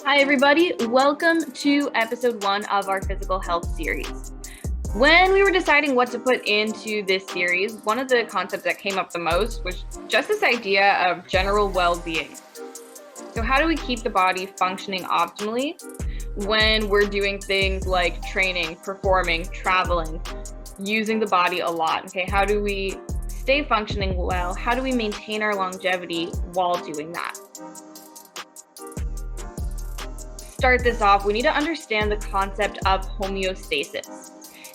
Hi, everybody. Welcome to episode 1 of our physical health series. When we were deciding what to put into this series, one of the concepts that came up the most was just this idea of general well-being. So how do we keep the body functioning optimally when we're doing things like training, performing, traveling, using the body a lot? Okay, how do we stay functioning well? How do we maintain our longevity while doing that? Start this off, we need to understand the concept of homeostasis.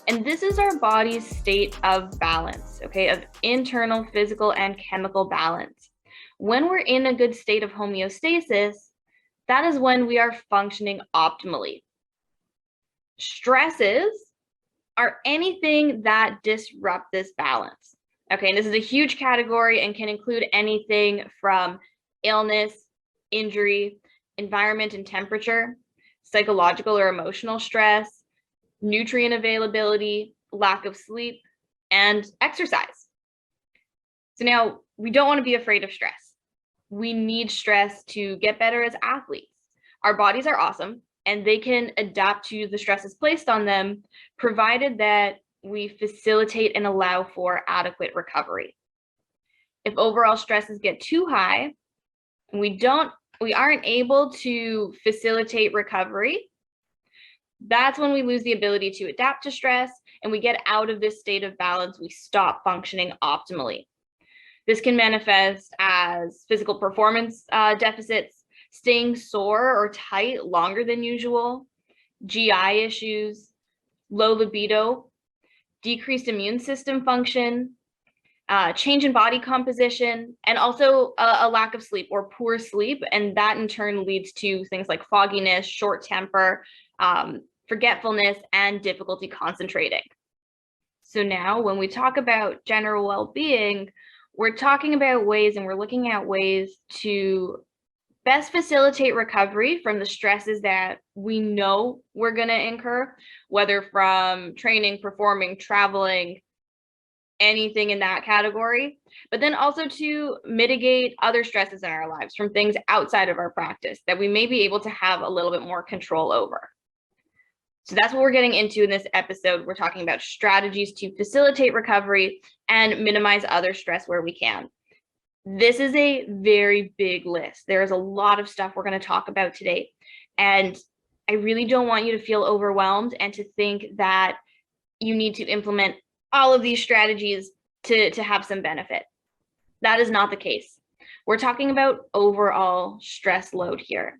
And this is our body's state of balance, okay, of internal physical and chemical balance. When we're in a good state of homeostasis, that is when we are functioning optimally. Stresses are anything that disrupt this balance. Okay, and this is a huge category and can include anything from illness, injury, environment and temperature, psychological or emotional stress, nutrient availability, lack of sleep, and exercise. So now we don't want to be afraid of stress. We need stress to get better as athletes. Our bodies are awesome and they can adapt to the stresses placed on them, provided that we facilitate and allow for adequate recovery. If overall stresses get too high, and we aren't able to facilitate recovery, that's when we lose the ability to adapt to stress and we get out of this state of balance. We stop functioning optimally. This can manifest as physical performance deficits, staying sore or tight longer than usual, GI issues, low libido, decreased immune system function, change in body composition, and also a lack of sleep or poor sleep. And that in turn leads to things like fogginess, short temper, forgetfulness, and difficulty concentrating. So now when we talk about general well-being, we're talking about ways and we're looking at ways to best facilitate recovery from the stresses that we know we're going to incur, whether from training, performing, traveling, anything in that category, but then also to mitigate other stresses in our lives from things outside of our practice that we may be able to have a little bit more control over. So that's what we're getting into in this episode. We're talking about strategies to facilitate recovery and minimize other stress where we can. This is a very big list. There's a lot of stuff we're going to talk about today. And I really don't want you to feel overwhelmed and to think that you need to implement all of these strategies to have some benefit. That is not the case. We're talking about overall stress load here.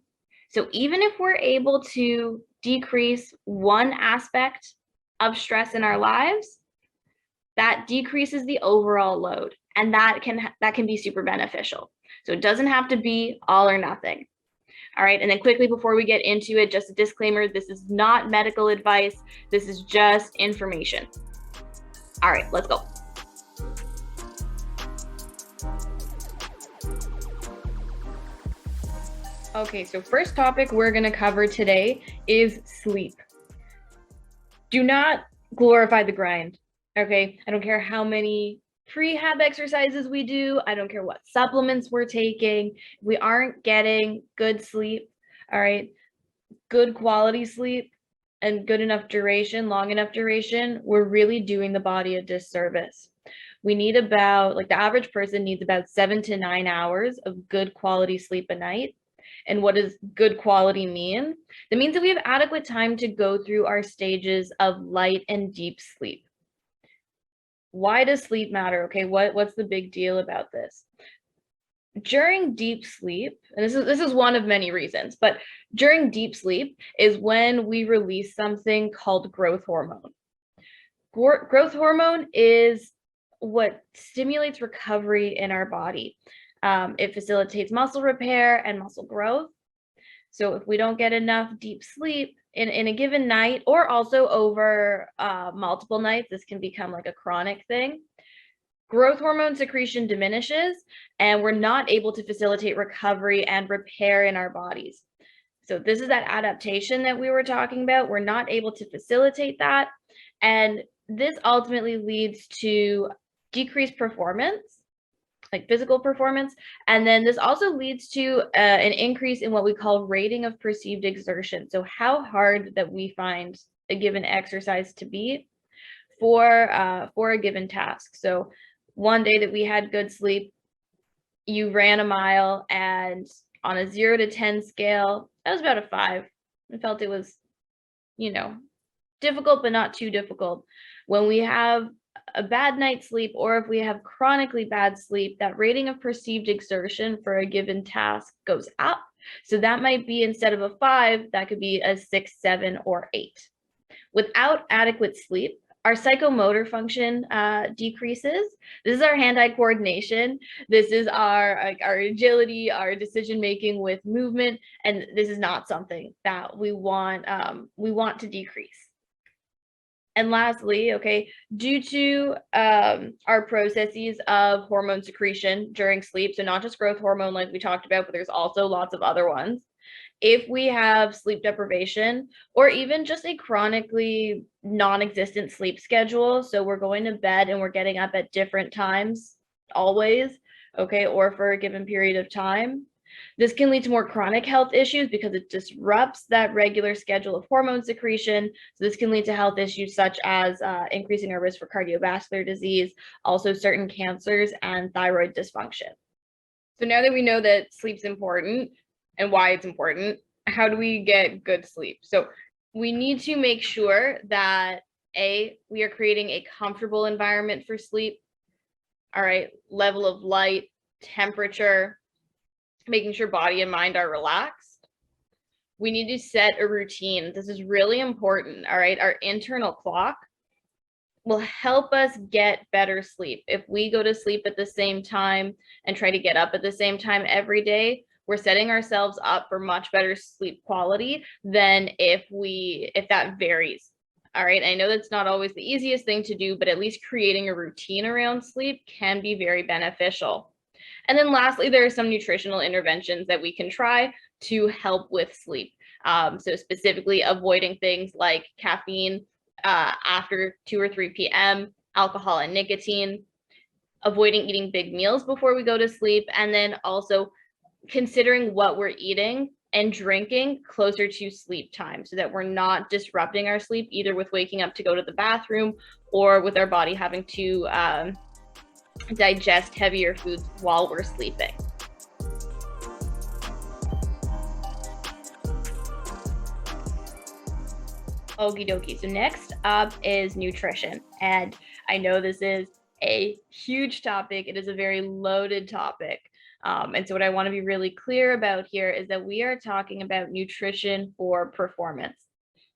So even if we're able to decrease one aspect of stress in our lives, that decreases the overall load, and that can be super beneficial. So it doesn't have to be all or nothing. All right, and then quickly before we get into it, just a disclaimer, this is not medical advice. This is just information. All right, let's go. Okay, so first topic we're going to cover today is sleep. Do not glorify the grind, okay? I don't care how many prehab exercises we do. I don't care what supplements we're taking. If we aren't getting good sleep, all right, good quality sleep, and good enough duration, long enough duration, we're really doing the body a disservice. We need about, like the average person needs about 7 to 9 hours of good quality sleep a night. And what does good quality mean? That means that we have adequate time to go through our stages of light and deep sleep. Why does sleep matter? Okay, what's the big deal about this? During deep sleep, and this is one of many reasons, but during deep sleep is when we release something called growth hormone. Growth hormone is what stimulates recovery in our body. It facilitates muscle repair and muscle growth. So if we don't get enough deep sleep in a given night, or also over multiple nights, this can become like a chronic thing. Growth hormone secretion diminishes and we're not able to facilitate recovery and repair in our bodies. So this is that adaptation that we were talking about. We're not able to facilitate that. And this ultimately leads to decreased performance like physical performance. And then this also leads to an increase in what we call rating of perceived exertion. So how hard that we find a given exercise to be for a given task. So one day that we had good sleep, you ran a mile, and on a 0 to 10 scale, that was about a 5. I felt it was, difficult, but not too difficult. When we have a bad night's sleep, or if we have chronically bad sleep, that rating of perceived exertion for a given task goes up. So that might be, instead of a 5, that could be a 6, 7, or 8. Without adequate sleep, our psychomotor function decreases. This is our hand-eye coordination. This is our agility, our decision-making with movement, and this is not something that we want to decrease. And lastly, okay, due to our processes of hormone secretion during sleep, so not just growth hormone like we talked about, but there's also lots of other ones. If we have sleep deprivation, or even just a chronically non-existent sleep schedule, so we're going to bed and we're getting up at different times always, okay, or for a given period of time, this can lead to more chronic health issues because it disrupts that regular schedule of hormone secretion. So this can lead to health issues such as increasing our risk for cardiovascular disease, also certain cancers, and thyroid dysfunction. So now that we know that sleep's important and why it's important, how do we get good sleep? So we need to make sure that we are creating a comfortable environment for sleep. All right, level of light, temperature, making sure body and mind are relaxed. We need to set a routine. This is really important. All right, our internal clock will help us get better sleep. If we go to sleep at the same time and try to get up at the same time every day, we're setting ourselves up for much better sleep quality than if that varies. All right, I know that's not always the easiest thing to do, but at least creating a routine around sleep can be very beneficial. And then lastly, there are some nutritional interventions that we can try to help with sleep. So specifically avoiding things like caffeine after 2 or 3 p.m., alcohol and nicotine, avoiding eating big meals before we go to sleep, and then also considering what we're eating and drinking closer to sleep time so that we're not disrupting our sleep, either with waking up to go to the bathroom or with our body having to digest heavier foods while we're sleeping. Okie dokie. So next up is nutrition. And I know this is a huge topic. It is a very loaded topic. And so what I want to be really clear about here is that we are talking about nutrition for performance.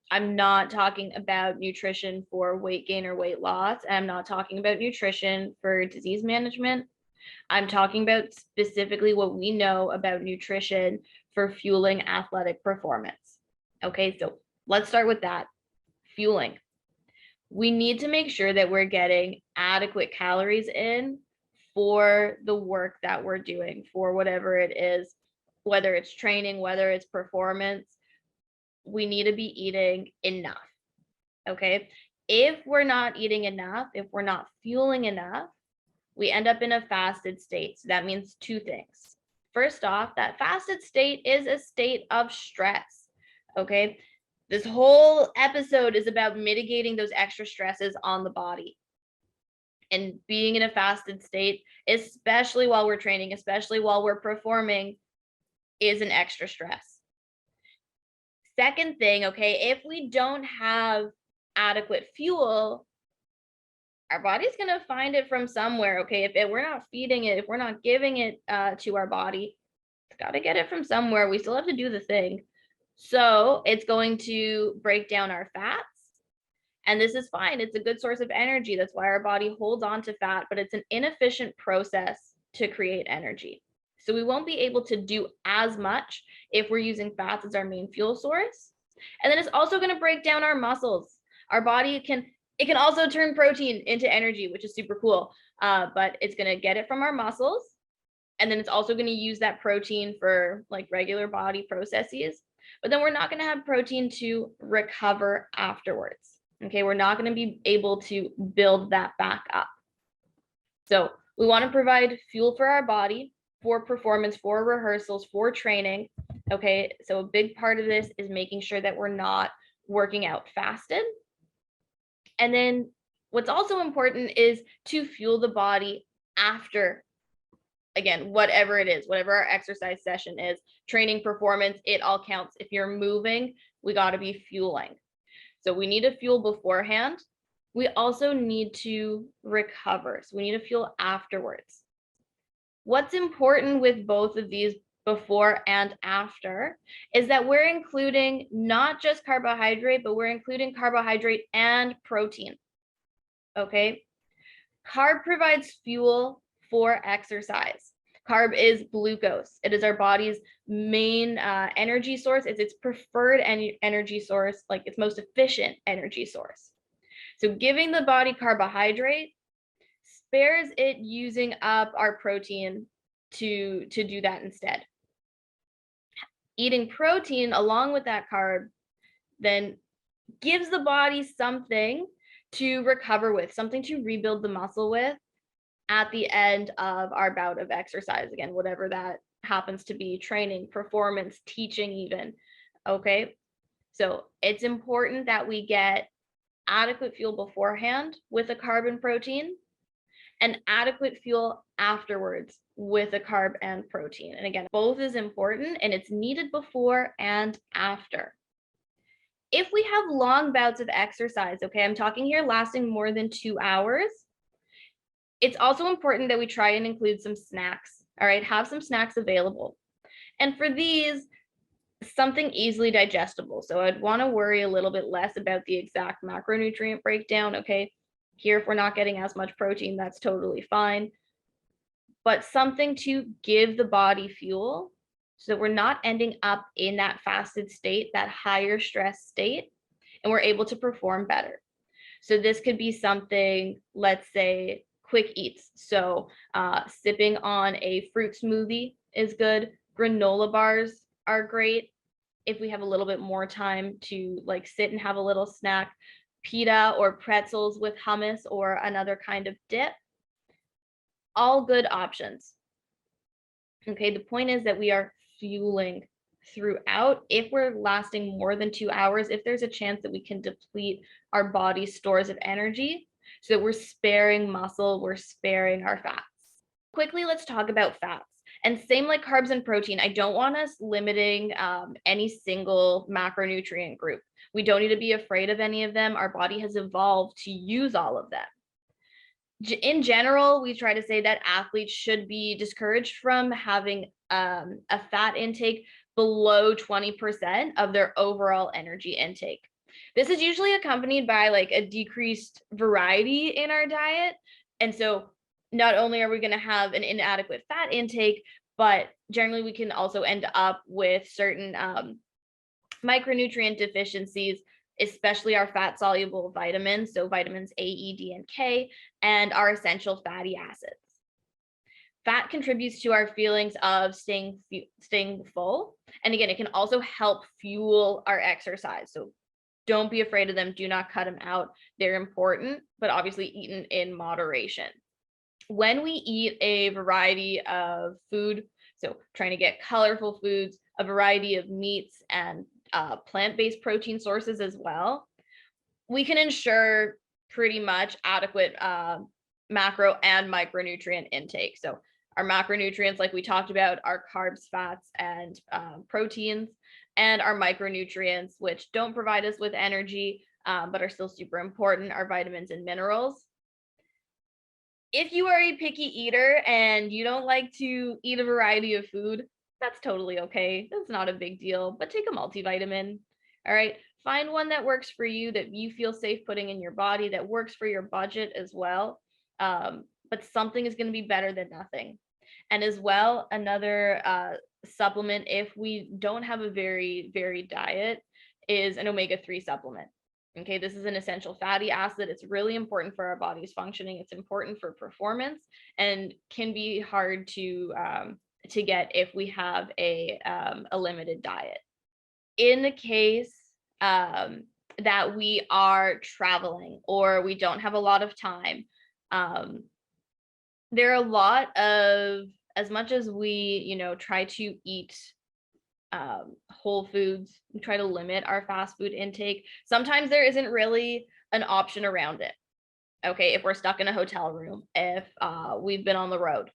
I'm not talking about nutrition for weight gain or weight loss. And I'm not talking about nutrition for disease management. I'm talking about specifically what we know about nutrition for fueling athletic performance. Okay, so let's start with that. Fueling. We need to make sure that we're getting adequate calories in for the work that we're doing, for whatever it is, whether it's training, whether it's performance. We need to be eating enough. Okay, if we're not eating enough, if we're not fueling enough, we end up in a fasted state. So that means 2 things. First off, that fasted state is a state of stress. Okay, this whole episode is about mitigating those extra stresses on the body. And being in a fasted state, especially while we're training, especially while we're performing, is an extra stress. Second thing, okay, if we don't have adequate fuel, our body's going to find it from somewhere, okay? If we're not feeding it, if we're not giving it to our body, it's got to get it from somewhere. We still have to do the thing. So it's going to break down our fats. And this is fine. It's a good source of energy. That's why our body holds on to fat, but it's an inefficient process to create energy. So we won't be able to do as much if we're using fats as our main fuel source. And then it's also going to break down our muscles. Our body can also turn protein into energy, which is super cool. But it's going to get it from our muscles. And then it's also going to use that protein for like regular body processes. But then we're not going to have protein to recover afterwards. Okay, we're not going to be able to build that back up. So We want to provide fuel for our body, for performance, for rehearsals, for training. Okay, so a big part of this is making sure that we're not working out fasted. And then what's also important is to fuel the body after, again, whatever it is, whatever our exercise session is, training, performance, it all counts. If you're moving, we got to be fueling. So we need to fuel beforehand. We also need to recover. So we need to fuel afterwards. What's important with both of these, before and after, is that we're including not just carbohydrate, but we're including carbohydrate and protein. Okay. Carb provides fuel for exercise. Carb is glucose. It is our body's main energy source. It's its preferred energy source, like its most efficient energy source. So giving the body carbohydrate spares it using up our protein to do that instead. Eating protein along with that carb then gives the body something to recover with, something to rebuild the muscle with at the end of our bout of exercise. Again, whatever that happens to be, training, performance, teaching even. Okay, so it's important that we get adequate fuel beforehand with a carb and protein, and adequate fuel afterwards with a carb and protein. And again, both is important, and it's needed before and after. If we have long bouts of exercise, okay, I'm talking here lasting more than 2 hours, it's also important that we try and include some snacks. All right, have some snacks available. And for these, something easily digestible. So I'd want to worry a little bit less about the exact macronutrient breakdown. Okay, here, if we're not getting as much protein, that's totally fine. But something to give the body fuel so that we're not ending up in that fasted state, that higher stress state, and we're able to perform better. So this could be something, let's say, quick eats. So sipping on a fruit smoothie is good. Granola bars are great. If we have a little bit more time to like sit and have a little snack, pita or pretzels with hummus or another kind of dip, all good options. Okay, the point is that we are fueling throughout. If we're lasting more than 2 hours, if there's a chance that we can deplete our body's stores of energy so that we're sparing muscle, we're sparing our fats. Quickly, let's talk about fats. And same like carbs and protein, I don't want us limiting any single macronutrient group. We don't need to be afraid of any of them. Our body has evolved to use all of them. In general, we try to say that athletes should be discouraged from having a fat intake below 20% of their overall energy intake. This is usually accompanied by like a decreased variety in our diet. And so not only are we going to have an inadequate fat intake, but generally we can also end up with certain micronutrient deficiencies, especially our fat soluble vitamins, so vitamins A, E, D, and K, and our essential fatty acids. Fat contributes to our feelings of staying full. And again, it can also help fuel our exercise. So don't be afraid of them. Do not cut them out. They're important, but obviously eaten in moderation. When we eat a variety of food, so trying to get colorful foods, a variety of meats and plant-based protein sources as well, we can ensure pretty much adequate macro and micronutrient intake. So our macronutrients, like we talked about, are carbs, fats, and proteins, and our micronutrients, which don't provide us with energy, but are still super important, are vitamins and minerals. If you are a picky eater and you don't like to eat a variety of food, that's totally okay. That's not a big deal, but take a multivitamin. All right. Find one that works for you, that you feel safe putting in your body, that works for your budget as well. But something is going to be better than nothing. And as well, another supplement, if we don't have a very varied diet, is an omega-3 supplement. Okay, this is an essential fatty acid. It's really important for our body's functioning. It's important for performance and can be hard to get if we have a limited diet. In the case that we are traveling or we don't have a lot of time, there are a lot of, as much as we, try to eat whole foods, we try to limit our fast food intake. Sometimes there isn't really an option around it. Okay, if we're stuck in a hotel room, if we've been on the road.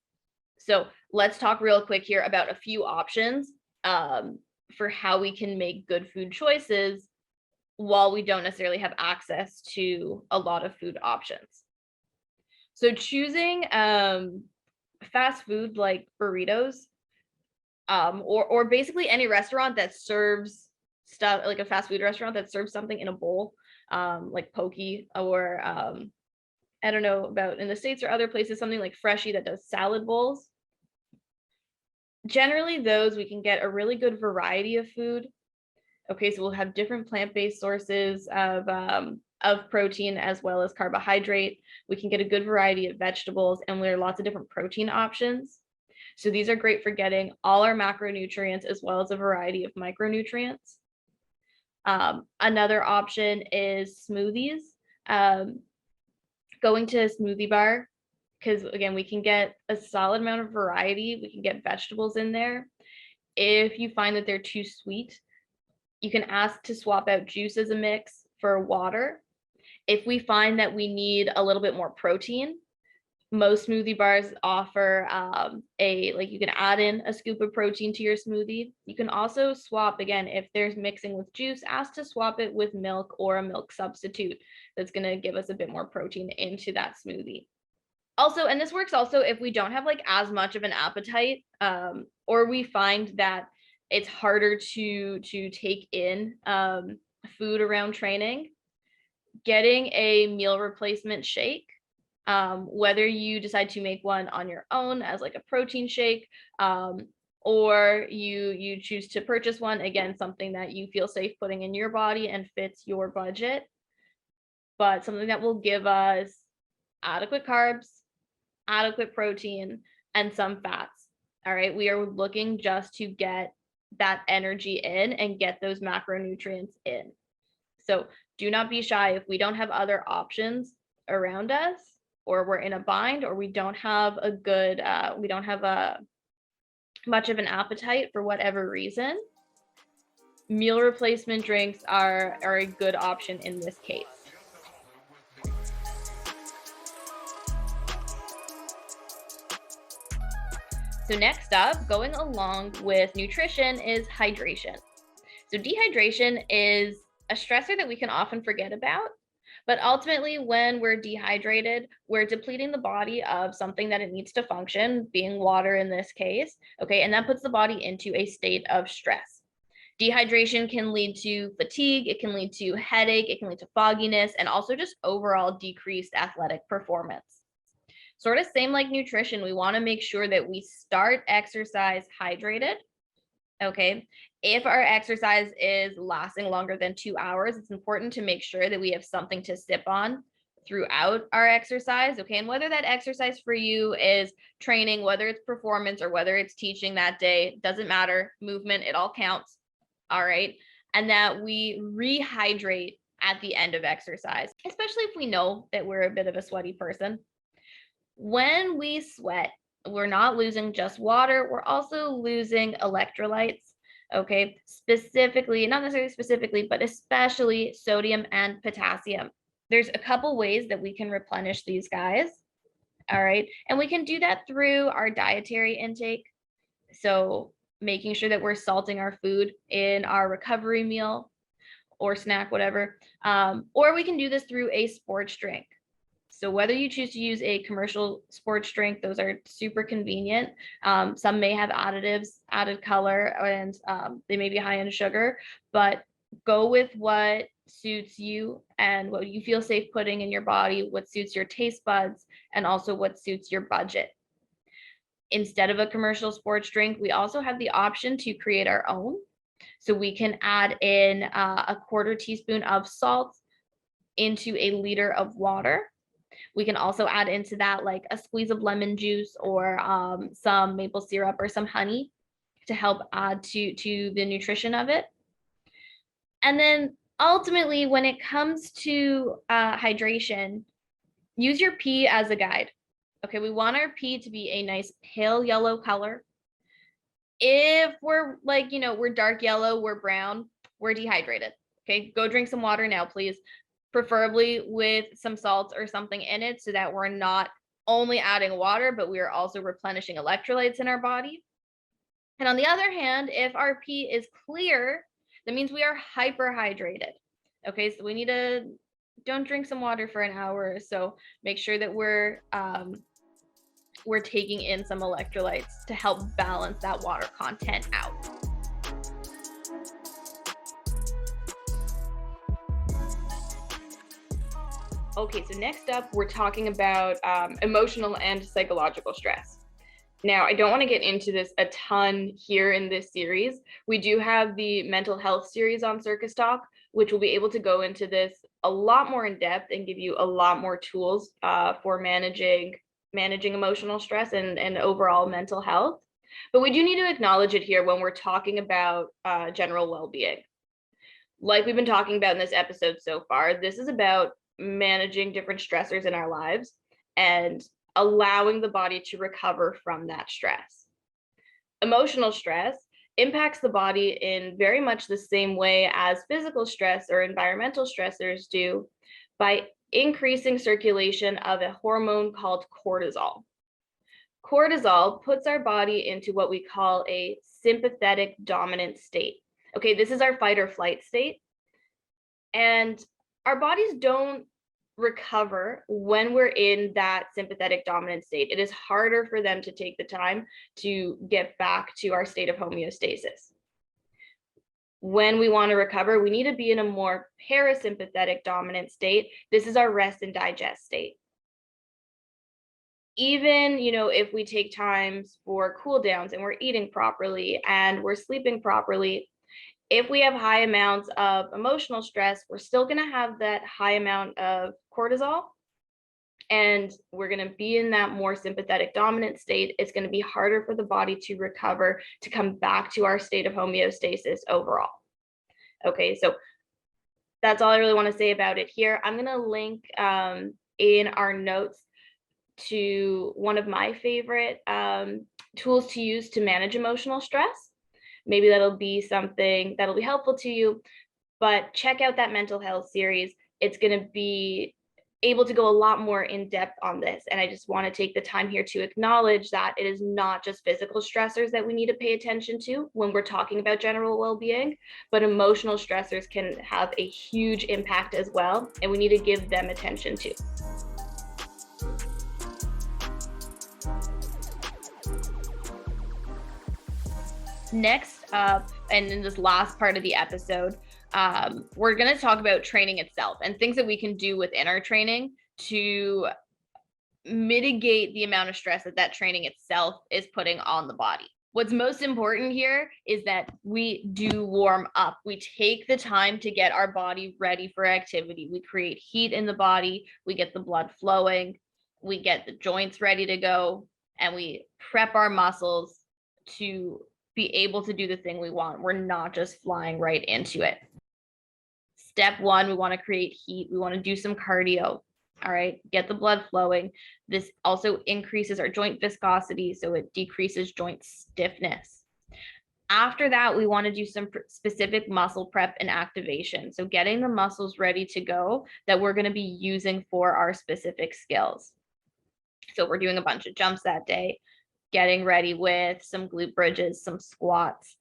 So let's talk real quick here about a few options for how we can make good food choices while we don't necessarily have access to a lot of food options. So choosing fast food like burritos, or basically any restaurant that serves stuff, like a fast food restaurant that serves something in a bowl, like poke, or I don't know about in the States or other places, something like Freshie that does salad bowls. Generally, those we can get a really good variety of food. Okay, so we'll have different plant-based sources of protein as well as carbohydrate. We can get a good variety of vegetables, and there are lots of different protein options. So these are great for getting all our macronutrients as well as a variety of micronutrients. Another option is smoothies. Going to a smoothie bar, because again, we can get a solid amount of variety. We can get vegetables in there. If you find that they're too sweet, you can ask to swap out juice as a mix for water. If we find that we need a little bit more protein, most smoothie bars offer you can add in a scoop of protein to your smoothie. You can also swap, again, if there's mixing with juice, ask to swap it with milk or a milk substitute that's going to give us a bit more protein into that smoothie. Also, and this works also if we don't have like as much of an appetite, or we find that it's harder to take in food around training, getting a meal replacement shake, whether you decide to make one on your own as like a protein shake, or you choose to purchase one, again, something that you feel safe putting in your body and fits your budget, but something that will give us adequate carbs, adequate protein, and some fats. All right, we are looking just to get that energy in and get those macronutrients in. So do not be shy if we don't have other options around us, or we're in a bind, or we don't have a good, we don't have a much of an appetite for whatever reason. Meal replacement drinks are a good option in this case. So next up, going along with nutrition, is hydration. So dehydration is a stressor that we can often forget about, but ultimately when we're dehydrated, we're depleting the body of something that it needs to function, being water in this case, okay, and that puts the body into a state of stress. Dehydration can lead to fatigue, it can lead to headache, it can lead to fogginess, and also just overall decreased athletic performance. Sort of same like nutrition, we want to make sure that we start exercise hydrated. Okay, if our exercise is lasting longer than 2 hours, it's important to make sure that we have something to sip on throughout our exercise. Okay, and whether that exercise for you is training, whether it's performance, or whether it's teaching that day, doesn't matter. Movement, it all counts. All right, and that we rehydrate at the end of exercise, especially if we know that we're a bit of a sweaty person. When we sweat, we're not losing just water, we're also losing electrolytes, okay? Specifically, not necessarily specifically, but especially sodium and potassium. There's a couple ways that we can replenish these guys, all right? And we can do that through our dietary intake. So making sure that we're salting our food in our recovery meal or snack, whatever. Or we can do this through a sports drink. So whether you choose to use a commercial sports drink, those are super convenient. Some may have additives, added color, and they may be high in sugar, but go with what suits you and what you feel safe putting in your body, what suits your taste buds, and also what suits your budget. Instead of a commercial sports drink, we also have the option to create our own. So we can add in a 1/4 teaspoon of salt into a liter of water. We can also add into that like a squeeze of lemon juice, or some maple syrup or some honey to help add to the nutrition of it. And then ultimately, when it comes to hydration, use your pee as a guide. Okay, we want our pee to be a nice pale yellow color. If we're like, we're dark yellow, we're brown, we're dehydrated. Okay, go drink some water now, please. Preferably with some salts or something in it so that we're not only adding water, but we are also replenishing electrolytes in our body. And on the other hand, if our pee is clear, that means we are hyperhydrated. Okay, so we need to don't drink some water for an hour or so. Make sure that we're taking in some electrolytes to help balance that water content out. Okay, so next up, we're talking about emotional and psychological stress. Now, I don't want to get into this a ton here in this series. We do have the mental health series on CircusTalk, which will be able to go into this a lot more in depth and give you a lot more tools for managing emotional stress and overall mental health. But we do need to acknowledge it here when we're talking about general well-being. Like we've been talking about in this episode so far, this is about managing different stressors in our lives and allowing the body to recover from that stress. Emotional stress impacts the body in very much the same way as physical stress or environmental stressors do by increasing circulation of a hormone called cortisol. Cortisol puts our body into what we call a sympathetic dominant state. Okay, this is our fight or flight state. And our bodies don't recover when we're in that sympathetic dominant state. It is harder for them to take the time to get back to our state of homeostasis. When we want to recover, we need to be in a more parasympathetic dominant state. This is our rest and digest state. Even, if we take times for cool downs and we're eating properly and we're sleeping properly, if we have high amounts of emotional stress, we're still going to have that high amount of cortisol, and we're going to be in that more sympathetic dominant state. It's going to be harder for the body to recover, to come back to our state of homeostasis overall. Okay, so that's all I really want to say about it here. I'm going to link in our notes to one of my favorite tools to use to manage emotional stress. Maybe that'll be something that'll be helpful to you, but check out that mental health series. It's going to be able to go a lot more in depth on this. And I just want to take the time here to acknowledge that it is not just physical stressors that we need to pay attention to when we're talking about general well-being, but emotional stressors can have a huge impact as well. And we need to give them attention too. Next up, and in this last part of the episode, we're going to talk about training itself and things that we can do within our training to mitigate the amount of stress that training itself is putting on the body. What's most important here is that we do warm up. We take the time to get our body ready for activity. We create heat in the body. We get the blood flowing. We get the joints ready to go, and we prep our muscles to be able to do the thing we want. We're not just flying right into it. Step one, we want to create heat. We want to do some cardio. All right, get the blood flowing. This also increases our joint viscosity, so it decreases joint stiffness. After that, we want to do some specific muscle prep and activation. So getting the muscles ready to go that we're going to be using for our specific skills. So we're doing a bunch of jumps that day, getting ready with some glute bridges, some squats,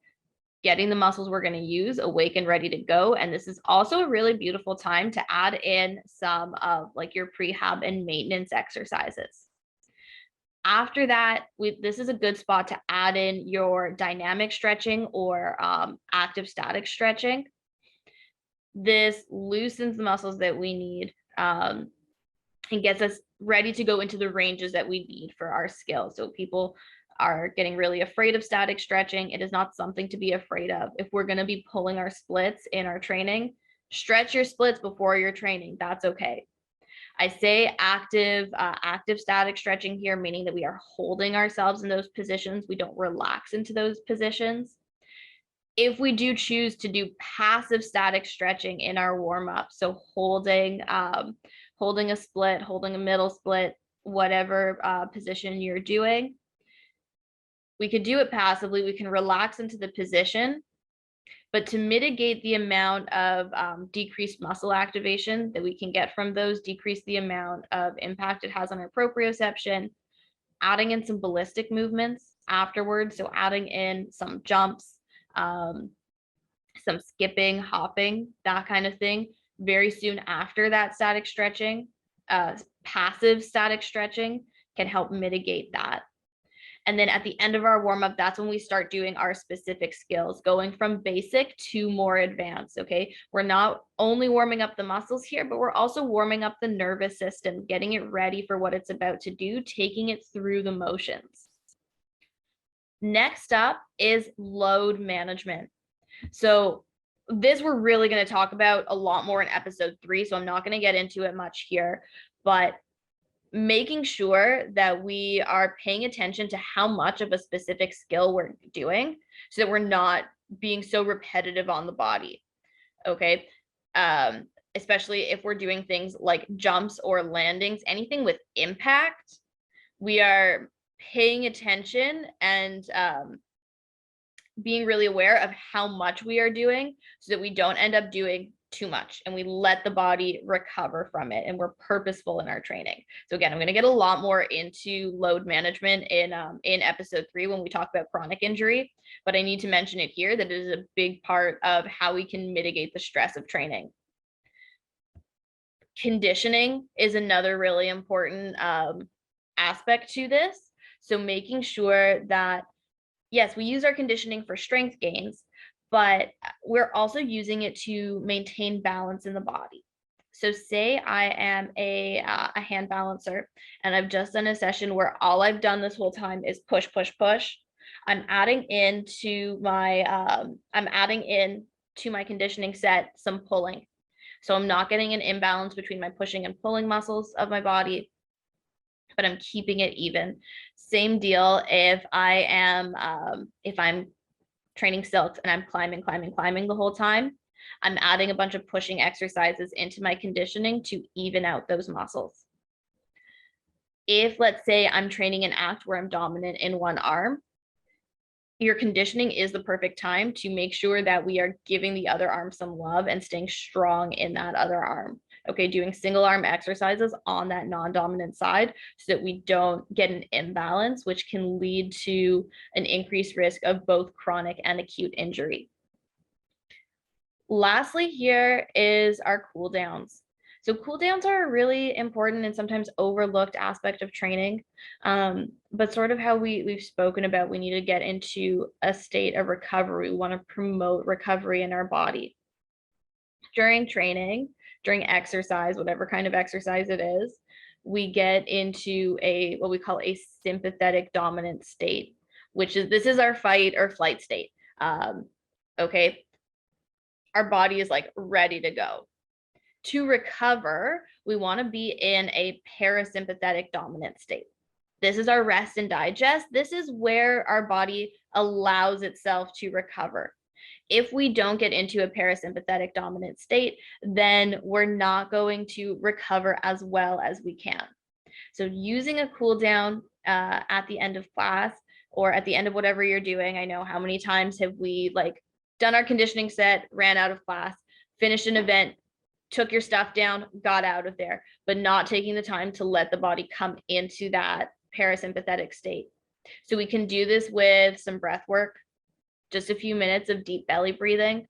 getting the muscles we're going to use awake and ready to go. And this is also a really beautiful time to add in some of like your prehab and maintenance exercises. After that, this is a good spot to add in your dynamic stretching or active static stretching. This loosens the muscles that we need and gets us ready to go into the ranges that we need for our skills. So people are getting really afraid of static stretching. It is not something to be afraid of. If we're going to be pulling our splits in our training, stretch your splits before your training. That's okay. I say active static stretching here, meaning that we are holding ourselves in those positions. We don't relax into those positions. If we do choose to do passive static stretching in our warm-up, so holding a split, holding a middle split, whatever position you're doing. We could do it passively. We can relax into the position, but to mitigate the amount of decreased muscle activation that we can get from those, decrease the amount of impact it has on our proprioception, adding in some ballistic movements afterwards. So adding in some jumps, some skipping, hopping, that kind of thing, very soon after that static stretching, passive static stretching can help mitigate that. And then at the end of our warm up, that's when we start doing our specific skills, going from basic to more advanced. Okay. We're not only warming up the muscles here, but we're also warming up the nervous system, getting it ready for what it's about to do, taking it through the motions. Next up is load management. So this we're really going to talk about a lot more in episode 3. So I'm not going to get into it much here, but making sure that we are paying attention to how much of a specific skill we're doing so that we're not being so repetitive on the body. Okay. Especially if we're doing things like jumps or landings, anything with impact, we are paying attention and being really aware of how much we are doing so that we don't end up doing too much and we let the body recover from it and we're purposeful in our training. So again, I'm going to get a lot more into load management in episode 3 when we talk about chronic injury, but I need to mention it here that it is a big part of how we can mitigate the stress of training. Conditioning is another really important aspect to this. So making sure that, yes, we use our conditioning for strength gains, but we're also using it to maintain balance in the body. So say I am a hand balancer and I've just done a session where all I've done this whole time is push, push, push. I'm adding into my conditioning set some pulling. So I'm not getting an imbalance between my pushing and pulling muscles of my body, but I'm keeping it even. Same deal if I'm training silks and I'm climbing the whole time, I'm adding a bunch of pushing exercises into my conditioning to even out those muscles. If, let's say, I'm training an act where I'm dominant in one arm, your conditioning is the perfect time to make sure that we are giving the other arm some love and staying strong in that other arm. Okay, doing single arm exercises on that non-dominant side so that we don't get an imbalance, which can lead to an increased risk of both chronic and acute injury. Lastly, here is our cool downs. So cool downs are a really important and sometimes overlooked aspect of training, but sort of how we've spoken about, we need to get into a state of recovery. We want to promote recovery in our body. During training, during exercise, whatever kind of exercise it is, we get into what we call a sympathetic dominant state, this is our fight or flight state. Okay, our body is like ready to go. To recover, we want to be in a parasympathetic dominant state. This is our rest and digest. This is where our body allows itself to recover. If we don't get into a parasympathetic dominant state, then we're not going to recover as well as we can. So using a cool down at the end of class or at the end of whatever you're doing, I know how many times have we done our conditioning set, ran out of class, finished an event, took your stuff down, got out of there, but not taking the time to let the body come into that parasympathetic state. So we can do this with some breath work, just a few minutes of deep belly breathing. And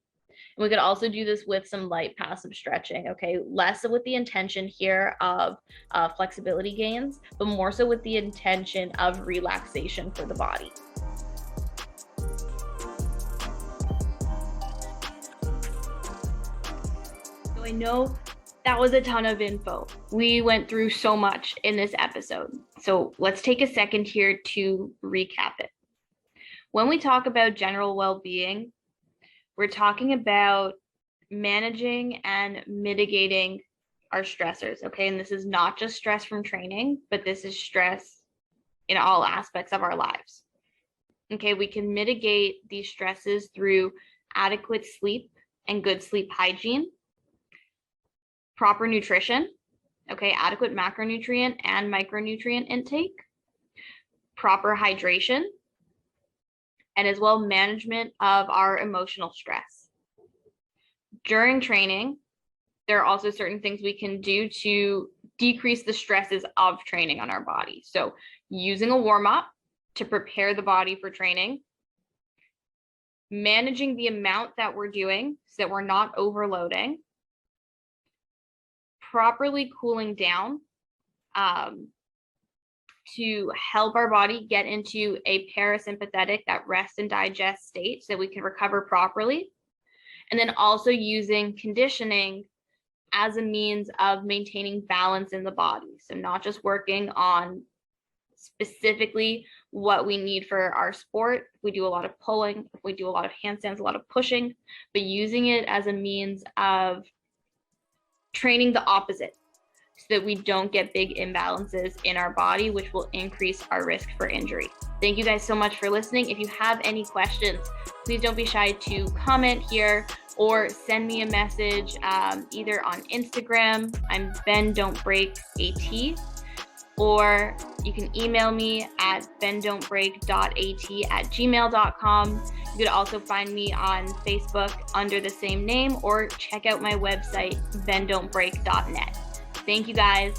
we could also do this with some light passive stretching, okay? Less so with the intention here of flexibility gains, but more so with the intention of relaxation for the body. So I know that was a ton of info. We went through so much in this episode. So let's take a second here to recap it. When we talk about general well-being, we're talking about managing and mitigating our stressors, okay? And this is not just stress from training, but this is stress in all aspects of our lives. Okay, we can mitigate these stresses through adequate sleep and good sleep hygiene, proper nutrition, Okay, adequate macronutrient and micronutrient intake, proper hydration, and as well management of our emotional stress. During training, there are also certain things we can do to decrease the stresses of training on our body. So using a warm-up to prepare the body for training, managing the amount that we're doing so that we're not overloading, properly cooling down to help our body get into a parasympathetic, that rest and digest state so that we can recover properly. And then also using conditioning as a means of maintaining balance in the body. So not just working on specifically what we need for our sport. If we do a lot of pulling, if we do a lot of handstands, a lot of pushing, but using it as a means of training the opposite so that we don't get big imbalances in our body, which will increase our risk for injury. Thank you guys so much for listening. If you have any questions, please don't be shy to comment here or send me a message either on Instagram. I'm bendon'tbreak.at, or you can email me at bendon'tbreak.at@gmail.com. You could also find me on Facebook under the same name, or check out my website, bendon'tbreak.net. Thank you guys.